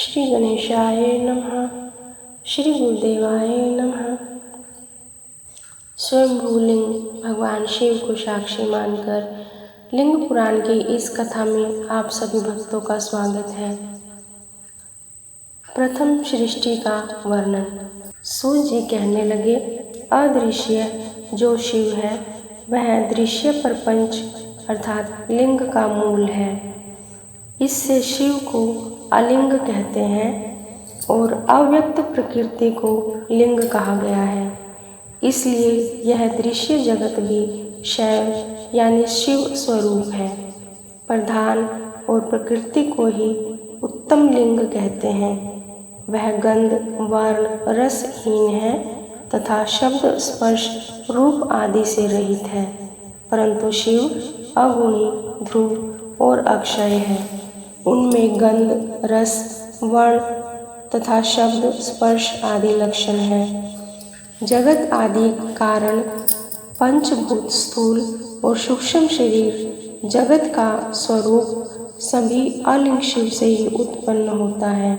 श्री गणेशाय नमः। श्री गुरुदेवाय नमः। स्वयंभू लिंग भगवान शिव को साक्षी मानकर लिंग पुराण की इस कथा में आप सभी भक्तों का स्वागत है। प्रथम सृष्टि का वर्णन। सूर्य जी कहने लगे, अदृश्य जो शिव है वह दृश्य प्रपंच अर्थात लिंग का मूल है। इससे शिव को अलिंग कहते हैं और अव्यक्त प्रकृति को लिंग कहा गया है। इसलिए यह दृश्य जगत भी शैव यानी शिव स्वरूप है। प्रधान और प्रकृति को ही उत्तम लिंग कहते हैं। वह गंध वर्ण रसहीन है तथा शब्द स्पर्श रूप आदि से रहित है, परंतु शिव अगुणी ध्रुव और अक्षय है। उनमें गंध रस वर्ण तथा शब्द स्पर्श आदि लक्षण हैं। जगत आदि कारण पंचभूत स्थूल और सूक्ष्म शरीर जगत का स्वरूप सभी अलिंग शिव से ही उत्पन्न होता है।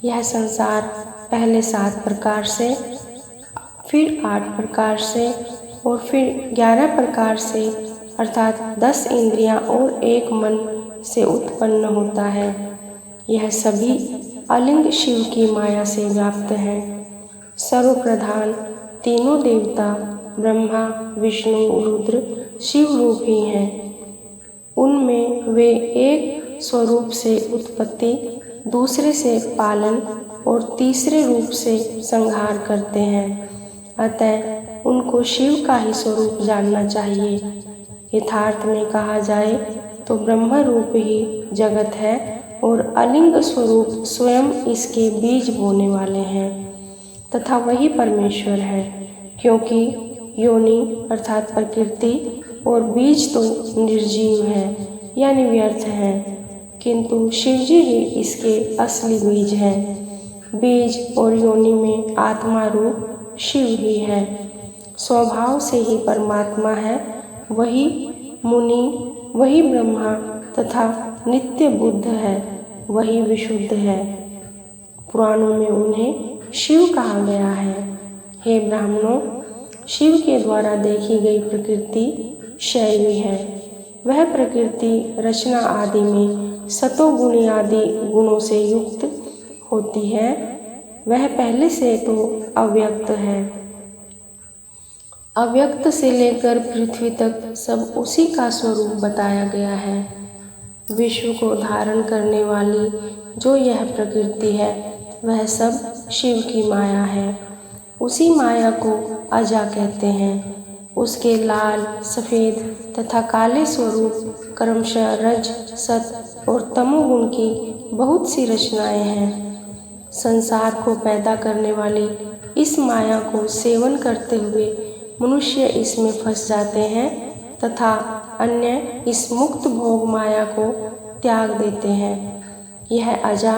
यह संसार पहले 7 प्रकार से, फिर 8 प्रकार से और फिर 11 प्रकार से अर्थात 10 इंद्रियां और 1 मन से उत्पन्न होता है। यह सभी अलिंग शिव की माया से व्याप्त है। सर्वप्रधान तीनों देवता ब्रह्मा विष्णु रुद्र शिव रूप ही हैं। उनमें वे एक स्वरूप से उत्पत्ति, दूसरे से पालन और तीसरे रूप से संहार करते हैं। अतः उनको शिव का ही स्वरूप जानना चाहिए। यथार्थ में कहा जाए तो ब्रह्म रूप ही जगत है और अलिंग स्वरूप स्वयं इसके बीज बोने वाले हैं तथा वही परमेश्वर है, क्योंकि योनि अर्थात प्रकृति और बीज तो निर्जीव है यानी व्यर्थ है, किंतु शिवजी ही इसके असली बीज हैं। बीज और योनि में आत्मा रूप शिव ही है। स्वभाव से ही परमात्मा है, वही मुनि, वही ब्रह्मा तथा नित्य बुद्ध है, वही विशुद्ध है। पुराणों में उन्हें शिव कहा गया है। हे ब्राह्मणों, शिव के द्वारा देखी गई प्रकृति शैवी है। वह प्रकृति रचना आदि में सतोगुणी आदि गुणों से युक्त होती है। वह पहले से तो अव्यक्त है। अव्यक्त से लेकर पृथ्वी तक सब उसी का स्वरूप बताया गया है। विश्व को धारण करने वाली जो यह प्रकृति है वह सब शिव की माया है। उसी माया को अजा कहते हैं। उसके लाल सफ़ेद तथा काले स्वरूप क्रमशः रज सत और तमोगुण की बहुत सी रचनाएं हैं। संसार को पैदा करने वाली इस माया को सेवन करते हुए मनुष्य इसमें फंस जाते हैं तथा अन्य इस मुक्त भोग माया को त्याग देते हैं। यह अजा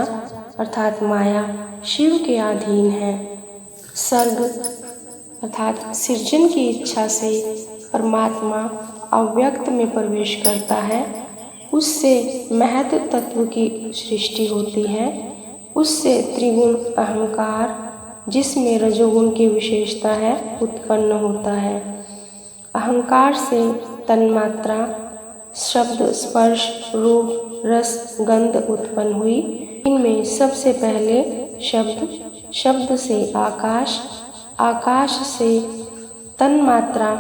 अर्थात माया शिव के अधीन है। सर्ग अर्थात सृजन की इच्छा से परमात्मा अव्यक्त में प्रवेश करता है। उससे महत तत्व की सृष्टि होती है। उससे त्रिगुण अहंकार, जिसमें रजोगुण की विशेषता है, उत्पन्न होता है। अहंकार से तन्मात्रा शब्द स्पर्श रूप रस गंध उत्पन्न हुई। इनमें सबसे पहले शब्द, शब्द से आकाश, आकाश से तन्मात्रा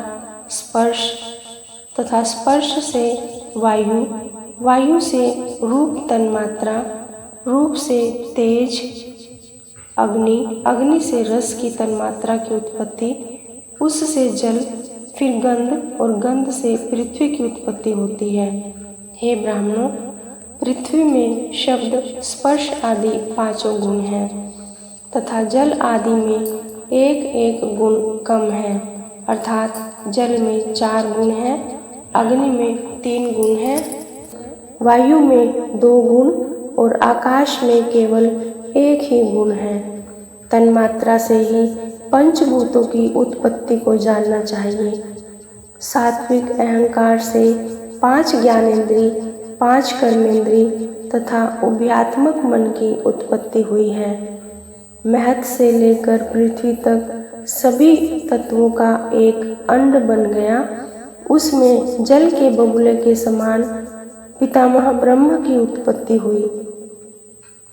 स्पर्श तथा स्पर्श से वायु, वायु से रूप तन्मात्रा, रूप से तेज, अग्नि, अग्नि से रस की तन्मात्रा की उत्पत्ति, उससे जल, फिर गंध और गंध से पृथ्वी की उत्पत्ति होती है। हे ब्राह्मणों, पृथ्वी में शब्द स्पर्श आदि 5 गुण हैं तथा जल आदि में एक एक गुण कम है, अर्थात जल में 4 गुण हैं, अग्नि में 3 गुण हैं, वायु में 2 गुण और आकाश में केवल 1 ही गुण है। तन्मात्रा से ही पंचभूतों की उत्पत्ति को जानना चाहिए। सात्विक अहंकार से 5 ज्ञानेंद्री, 5 कर्मेंद्री तथा उभयात्मक मन की उत्पत्ति हुई है। महत से लेकर पृथ्वी तक सभी तत्वों का एक अंड बन गया। उसमें जल के बगुले के समान पितामह ब्रह्म की उत्पत्ति हुई।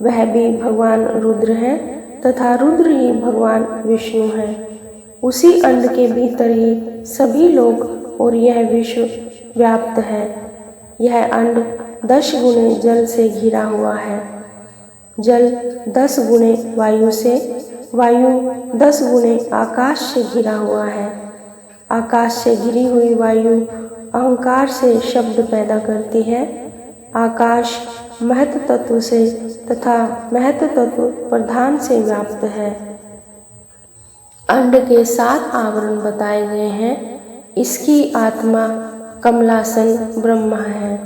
वह भी भगवान रुद्र है तथा रुद्र ही भगवान विष्णु है। उसी अंड के भीतर ही सभी लोग और यह विश्व व्याप्त है। यह अंड 10 गुणे जल से घिरा हुआ है। जल 10 गुणे वायु से, वायु 10 गुणे आकाश से घिरा हुआ है। आकाश से घिरी हुई वायु अहंकार से शब्द पैदा करती है। आकाश महत तत्व से तथा महत तत्व प्रधान से व्याप्त है। अंड के 7 आवरण बताए गए हैं। इसकी आत्मा कमलासन ब्रह्मा है।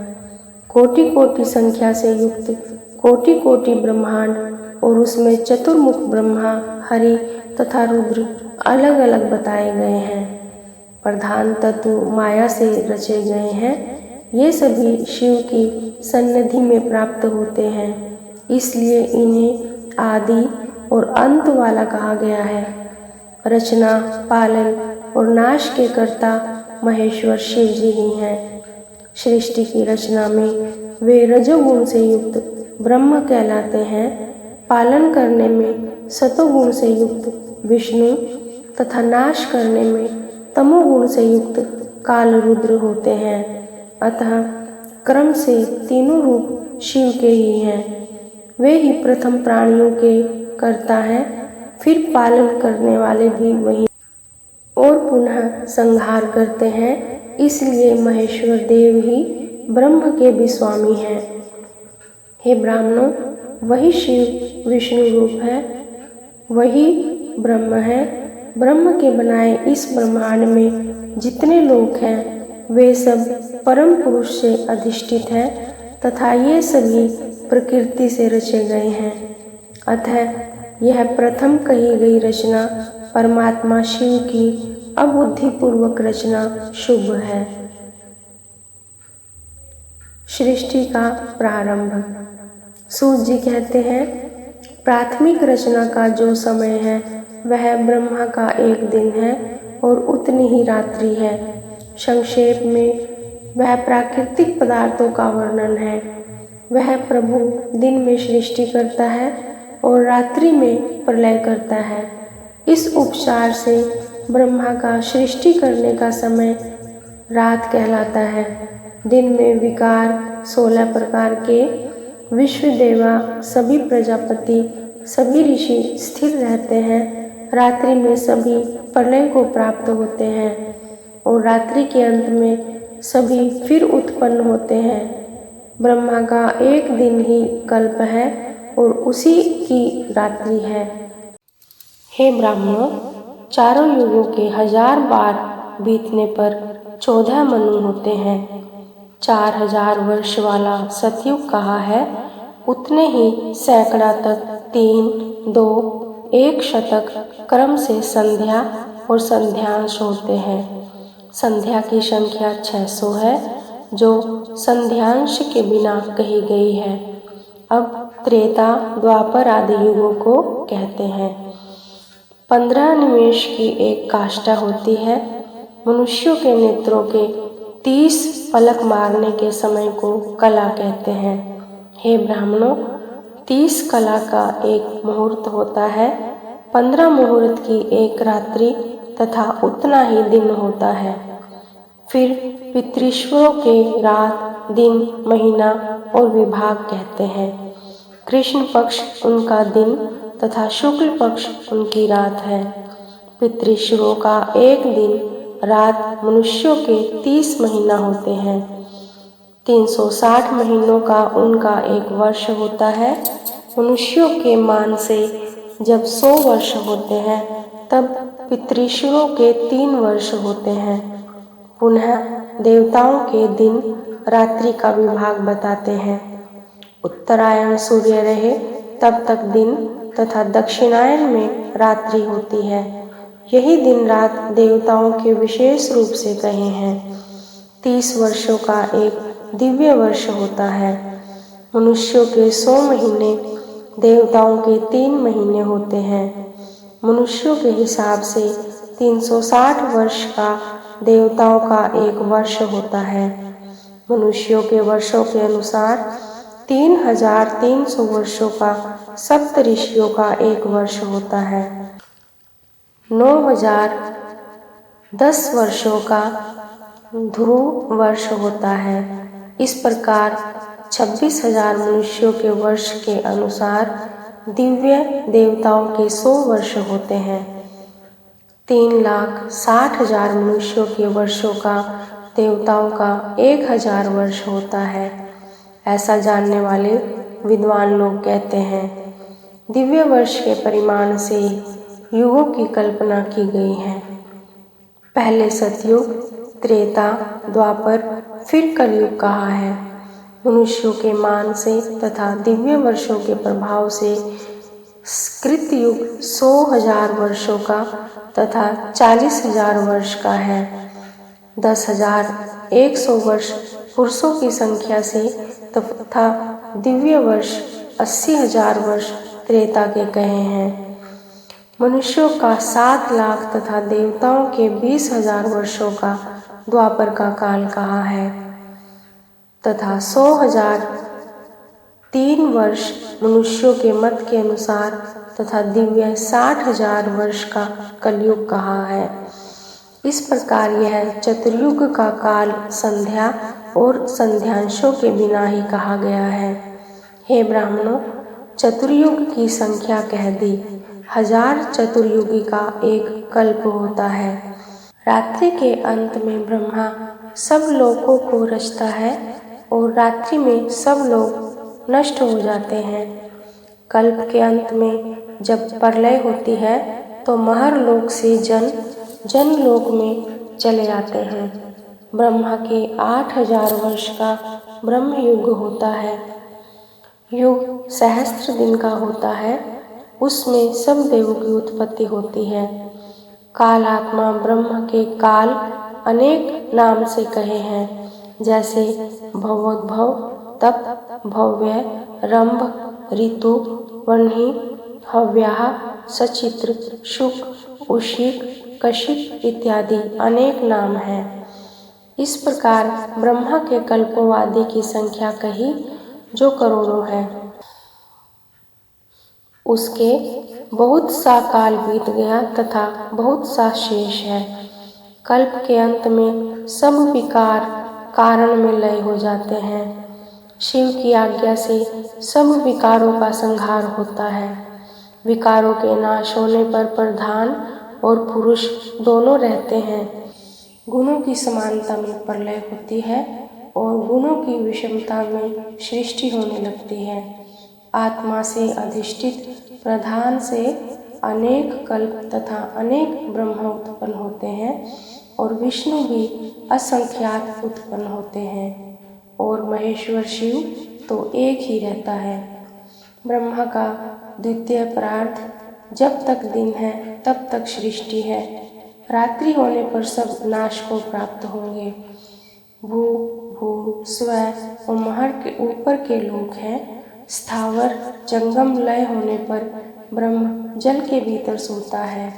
कोटि कोटि संख्या से युक्त कोटि कोटि ब्रह्मांड और उसमें चतुर्मुख ब्रह्मा, हरि तथा रुद्र अलग अलग बताए गए हैं। प्रधान तत्व माया से रचे गए हैं। ये सभी शिव की सन्निधि में प्राप्त होते हैं, इसलिए इन्हें आदि और अंत वाला कहा गया है। रचना, पालन और नाश के कर्ता महेश्वर शिव जी ही हैं। सृष्टि की रचना में वे रजोगुण से युक्त ब्रह्म कहलाते हैं। पालन करने में सतोगुण से युक्त विष्णु तथा नाश करने में तमोगुण से युक्त काल रुद्र होते हैं। अतः क्रम से तीनों रूप शिव के ही हैं। वे ही प्रथम प्राणियों के कर्ता हैं, फिर पालन करने वाले भी वही और पुनः संहार करते हैं। इसलिए महेश्वर देव ही ब्रह्म के भी स्वामी हैं। हे ब्राह्मणों, वही शिव विष्णु रूप है, वही ब्रह्म है। ब्रह्म के बनाए इस ब्रह्मांड में जितने लोक हैं वे सब परम पुरुष से अधिष्ठित हैं तथा ये सभी प्रकृति से रचे गए हैं। अतः यह प्रथम कही गई रचना परमात्मा शिव की अबुद्धिपूर्वक रचना शुभ है। सृष्टि का प्रारंभ। सूत जी कहते हैं, प्राथमिक रचना का जो समय है वह ब्रह्मा का एक दिन है और उतनी ही रात्रि है। संक्षेप में वह प्राकृतिक पदार्थों का वर्णन है। वह प्रभु दिन में सृष्टि करता है और रात्रि में प्रलय करता है। इस उपचार से ब्रह्मा का सृष्टि करने का समय रात कहलाता है। दिन में विकार 16 प्रकार के विश्वदेवा, सभी प्रजापति, सभी ऋषि स्थिर रहते हैं। रात्रि में सभी प्रलय को प्राप्त होते हैं और रात्रि के अंत में सभी फिर उत्पन्न होते हैं। ब्रह्मा का एक दिन ही कल्प है और उसी की रात्रि है। हे ब्राह्मणों, चारों युगों के 1000 बार बीतने पर 14 मनु होते हैं। 4000 वर्ष वाला सतयुग कहा है, उतने ही सैकड़ा तक 3, 2, 1 शतक क्रम से संध्या और संध्यांश होते हैं। संध्या की संख्या 600 है, जो संध्यांश के बिना कही गई है। अब त्रेता, द्वापर आदि युगों को कहते हैं। 15 निमेष की एक काष्ठा होती है। मनुष्यों के नेत्रों के 30 पलक मारने के समय को कला कहते हैं। हे ब्राह्मणों, 30 कला का एक मुहूर्त होता है। 15 मुहूर्त की एक रात्रि तथा उतना ही दिन होता है। फिर पितृश्वरों के रात, दिन, महीना और विभाग कहते हैं। कृष्ण पक्ष उनका दिन तथा शुक्ल पक्ष उनकी रात है। पितृश्वरों का एक दिन रात मनुष्यों के 30 महीना होते हैं। 360 महीनों का उनका एक वर्ष होता है। मनुष्यों के मान से जब 100 वर्ष होते हैं तब पितृश्वरों के 3 वर्ष होते हैं। पुनः देवताओं के दिन रात्रि का विभाग बताते हैं। उत्तरायण सूर्य रहे तब तक दिन तथा दक्षिणायन में रात्रि होती है। यही दिन रात देवताओं के विशेष रूप से कहे हैं। 30 वर्षों का एक दिव्य वर्ष होता है। मनुष्यों के 100 महीने, देवताओं के 3 महीने होते हैं। मनुष्यों के हिसाब से 360 वर्ष का देवताओं का 1 वर्ष होता है। मनुष्यों के वर्षों के अनुसार 3300 वर्षों का सप्तऋषियों का 1 वर्ष होता है। 9010 वर्षों का ध्रुव वर्ष होता है। इस प्रकार 26,000 मनुष्यों के वर्ष के अनुसार दिव्य देवताओं के 100 वर्ष होते हैं। 3,60,000 मनुष्यों के वर्षों का देवताओं का 1000 वर्ष होता है। ऐसा जानने वाले विद्वान लोग कहते हैं। दिव्य वर्ष के परिमाण से युगों की कल्पना की गई है। पहले सतयुग, त्रेता, द्वापर, फिर कलयुग कहा है। मनुष्यों के मान से तथा दिव्य वर्षों के प्रभाव से कृतयुग 100,000 वर्षों का तथा 40,000 वर्ष का है। 10,100 वर्ष पुरुषों की संख्या से तथा दिव्य वर्ष 80,000 वर्ष त्रेता के कहे हैं। मनुष्यों का 7 लाख तथा देवताओं के 20,000 वर्षों का द्वापर का काल कहा है तथा 100,003 वर्ष मनुष्यों के मत के अनुसार तथा दिव्य 60,000 वर्ष का कलयुग कहा है। इस प्रकार यह चतुर्युग का काल संध्या और संध्यांशों के बिना ही कहा गया है। हे ब्राह्मणों, चतुर्युग की संख्या कह दी। 1000 चतुर्युगी का 1 कल्प होता है। रात्रि के अंत में ब्रह्मा सब लोकों को रचता है और रात्रि में सब लोग नष्ट हो जाते हैं। कल्प के अंत में जब प्रलय होती है तो महर लोक से जन लोक में चले आते हैं। ब्रह्मा के 8000 वर्ष का ब्रह्म युग होता है। युग सहस्त्र दिन का होता है। उसमें सब देवों की उत्पत्ति होती है। काल आत्मा ब्रह्म के काल अनेक नाम से कहे हैं, जैसे भवोद्भव, तप, भव्य, रंभ, ऋतु, वह्नि, हव्याह, सचित्र, शुक, उशिक, कशिप इत्यादि अनेक नाम हैं। इस प्रकार ब्रह्मा के कल्पोवादि की संख्या कही, जो करोड़ों है। उसके बहुत सा काल बीत गया तथा बहुत सा शेष है। कल्प के अंत में सब विकार कारण में लय हो जाते हैं। शिव की आज्ञा से सब विकारों का संहार होता है। विकारों के नाश होने पर प्रधान और पुरुष दोनों रहते हैं। गुणों की समानता में प्रलय होती है और गुणों की विषमता में सृष्टि होने लगती है। आत्मा से अधिष्ठित प्रधान से अनेक कल्प तथा अनेक ब्रह्म उत्पन्न होते हैं और विष्णु भी असंख्यात उत्पन्न होते हैं और महेश्वर शिव तो एक ही रहता है। ब्रह्मा का द्वितीय परार्थ जब तक दिन है तब तक सृष्टि है। रात्रि होने पर सब नाश को प्राप्त होंगे। भू भू स्व और महर के ऊपर के लोक हैं। स्थावर जंगम लय होने पर ब्रह्म जल के भीतर सोता है,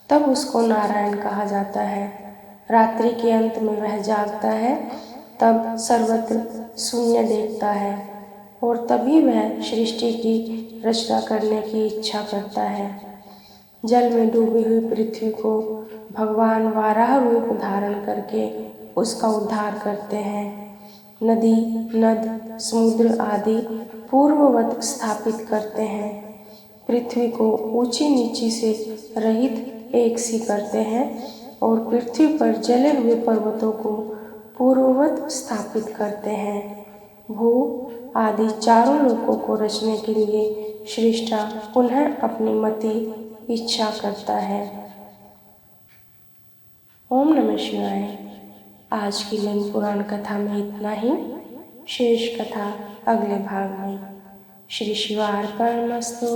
तब उसको नारायण कहा जाता है। रात्रि के अंत में वह जागता है, तब सर्वत्र शून्य देखता है और तभी वह सृष्टि की रचना करने की इच्छा करता है। जल में डूबी हुई पृथ्वी को भगवान वाराह रूप धारण करके उसका उद्धार करते हैं। नदी, नद, समुद्र आदि पूर्ववत स्थापित करते हैं। पृथ्वी को ऊंची नीची से रहित एक सी करते हैं और पृथ्वी पर जले हुए पर्वतों को पूर्ववत स्थापित करते हैं। भू आदि चारों लोकों को रचने के लिए सृष्टा पुनः अपनी मति इच्छा करता है। ओम नमः शिवाय। आज की लिंग पुराण कथा में इतना ही। शेष कथा अगले भाग में। श्री शिवार्पणमस्तु।